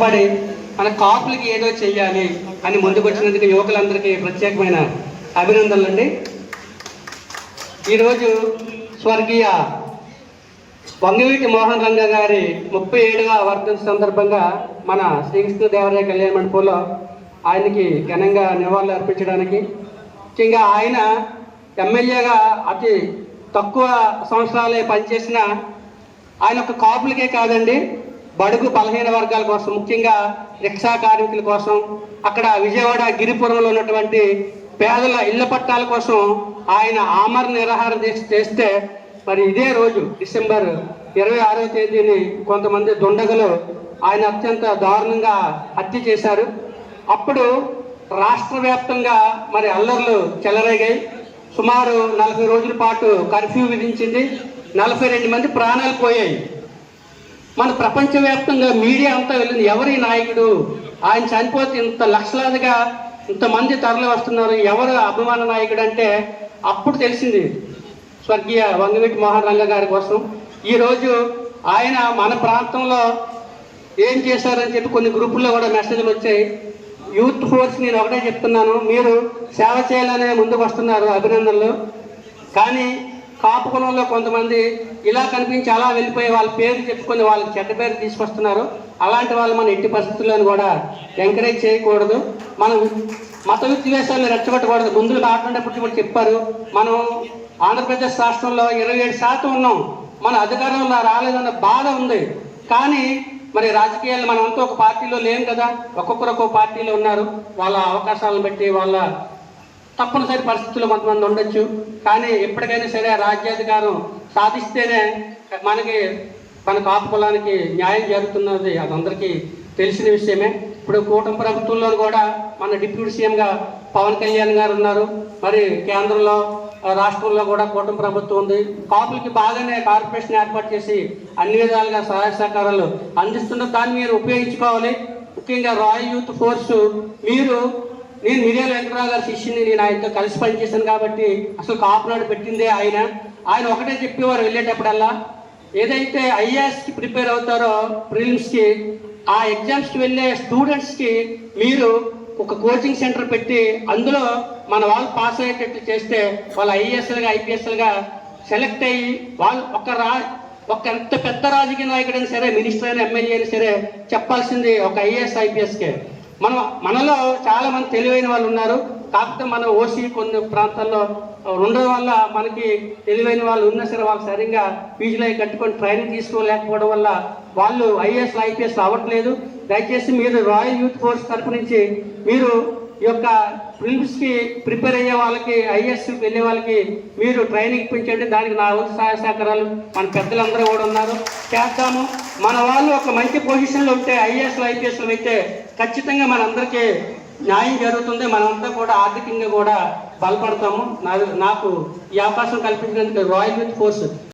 కష్టపడి మన కాపులకి ఏదో చెయ్యాలి అని ముందుకు వచ్చినందుకు యువకులందరికీ ప్రత్యేకమైన అభినందనలు అండి. ఈరోజు స్వర్గీయ వంగవీటి మోహన్ రంగ గారి 37వ వర్ధంతి సందర్భంగా మన శ్రీకృష్ణదేవరాయ కళ్యాణ మండపంలో ఆయనకి ఘనంగా నివాళులు అర్పించడానికి, ముఖ్యంగా ఆయన ఎమ్మెల్యేగా అతి తక్కువ సంవత్సరాలే పనిచేసిన ఆయన ఒక కాపులకే కాదండి, బడుగు బలహీన వర్గాల కోసం, ముఖ్యంగా రిక్షా కార్మికుల కోసం, అక్కడ విజయవాడ గిరిపురంలో ఉన్నటువంటి పేదల ఇళ్ల పట్టాల కోసం ఆయన ఆమరణ నిరాహార దీక్ష చేస్తే, మరి ఇదే రోజు డిసెంబర్ 26వ తేదీని కొంతమంది దుండగులు ఆయన అత్యంత దారుణంగా హత్య చేశారు. అప్పుడు రాష్ట్ర వ్యాప్తంగా మరి అల్లర్లు చెలరేగాయి. సుమారు 40 రోజుల పాటు కర్ఫ్యూ విధించింది. 42 మంది ప్రాణాలు పోయాయి. మన ప్రపంచవ్యాప్తంగా మీడియా అంతా వెళ్ళింది, ఎవరి నాయకుడు, ఆయన చనిపోతే ఇంత లక్షలాదిగా ఇంతమంది తరలి వస్తున్నారు, ఎవరు అభిమాన నాయకుడు అంటే అప్పుడు తెలిసింది స్వర్గీయ వంగవీటి మోహన్ రంగ గారి కోసం. ఈరోజు ఆయన మన ప్రాంతంలో ఏం చేశారని చెప్పి కొన్ని గ్రూపుల్లో కూడా మెసేజ్లు వచ్చాయి. యూత్ ఫోర్స్ నేను ఒకటే చెప్తున్నాను, మీరు సేవ చేయాలనే ముందుకు వస్తున్నారు, అభినందనలు. కానీ కాపు కులంలో కొంతమంది ఇలా కనిపించి అలా వెళ్ళిపోయి వాళ్ళ పేరు చెప్పుకొని వాళ్ళకి చెడ్డ పేరు తీసుకొస్తున్నారు. అలాంటి వాళ్ళు మన ఎట్టి పరిస్థితుల్లోనూ కూడా ఎంకరేజ్ చేయకూడదు. మనం మత విద్వేషాలను రెచ్చగొట్టకూడదు. ముందుకు కాకుండా కూడా చెప్పారు, మనం ఆంధ్రప్రదేశ్ రాష్ట్రంలో 27% ఉన్నాం, మన అధికారంలో రాలేదన్న బాధ ఉంది. కానీ మరి రాజకీయాలు మనమంతా ఒక పార్టీలో లేం కదా, ఒక్కొక్కరు ఒక్కొక్క పార్టీలో ఉన్నారు. వాళ్ళ అవకాశాలను బట్టి వాళ్ళ తప్పనిసరి పరిస్థితుల్లో కొంతమంది ఉండొచ్చు. కానీ ఎప్పటికైనా సరే రాజ్యాధికారం సాధిస్తేనే మన కాపు కులానికి న్యాయం జరుగుతున్నది, అది అందరికీ తెలిసిన విషయమే. ఇప్పుడు కూటమి ప్రభుత్వంలో కూడా మన డిప్యూటీ సీఎంగా పవన్ కళ్యాణ్ గారు ఉన్నారు. మరి కేంద్రంలో రాష్ట్రంలో కూడా కూటమి ప్రభుత్వం ఉంది. కాపులకి బాగానే కార్పొరేషన్ ఏర్పాటు చేసి అన్ని విధాలుగా సహాయ సహకారాలు అందిస్తున్న దాన్ని మీరు ఉపయోగించుకోవాలి. ముఖ్యంగా రాయల్ యూత్ ఫోర్సు నేను మిర్యాల వెంకటరావు గారి శిష్యుని, నేను ఆయనతో కలిసి పనిచేశాను కాబట్టి అసలు కాపునాడు పెట్టిందే ఆయన ఒకటే చెప్పేవారు వెళ్ళేటప్పుడల్లా, ఏదైతే ఐఏఎస్కి ప్రిపేర్ అవుతారో ప్రిలిమ్స్కి, ఆ ఎగ్జామ్స్కి వెళ్ళే స్టూడెంట్స్కి మీరు ఒక కోచింగ్ సెంటర్ పెట్టి అందులో మన వాళ్ళు పాస్ అయ్యేటట్టు చేస్తే వాళ్ళు ఐఏఎస్లుగా ఐపీఎస్లుగా సెలెక్ట్ అయ్యి వాళ్ళు ఒక ఎంత పెద్ద రాజకీయ నాయకుడైనా సరే, మినిస్టర్ అయినా ఎమ్మెల్యే అయినా సరే చెప్పాల్సింది ఒక ఐఏఎస్ ఐపీఎస్కే. మనలో చాలా మంది తెలివైన వాళ్ళు ఉన్నారు. కాకపోతే మన ఓసీ కొన్ని ప్రాంతాల్లో ఉండడం వల్ల మనకి తెలివైన వాళ్ళు ఉన్నా సరే వాళ్ళు సరిగ్గా ఫీజులు అవి కట్టుకొని ట్రైనింగ్ తీసుకోలేకపోవడం వల్ల వాళ్ళు ఐఏఎస్ ఐపీఎస్ అవ్వట్లేదు. దయచేసి మీరు రాయల్ యూత్ ఫోర్స్ తరపు నుంచి మీరు ఈ యొక్క ప్రిలిమ్స్కి ప్రిపేర్ అయ్యే వాళ్ళకి, ఐఏఎస్కి వెళ్ళే వాళ్ళకి మీరు ట్రైనింగ్ ఇప్పించండి. దానికి నా వంతు సహాయ సహకారాలు మన పెద్దలందరూ కూడా ఉన్నారు, చేద్దాము. మన వాళ్ళు ఒక మంచి పొజిషన్లో ఉంటే ఐఏఎస్లు ఐపీఎస్లు అయితే ఖచ్చితంగా మనందరికీ న్యాయం జరుగుతుంది. మనమంతా కూడా ఆర్థికంగా కూడా బలపడతాము. నాకు ఈ అవకాశం కల్పించినందుకు రాయల్ యూత్ ఫోర్స్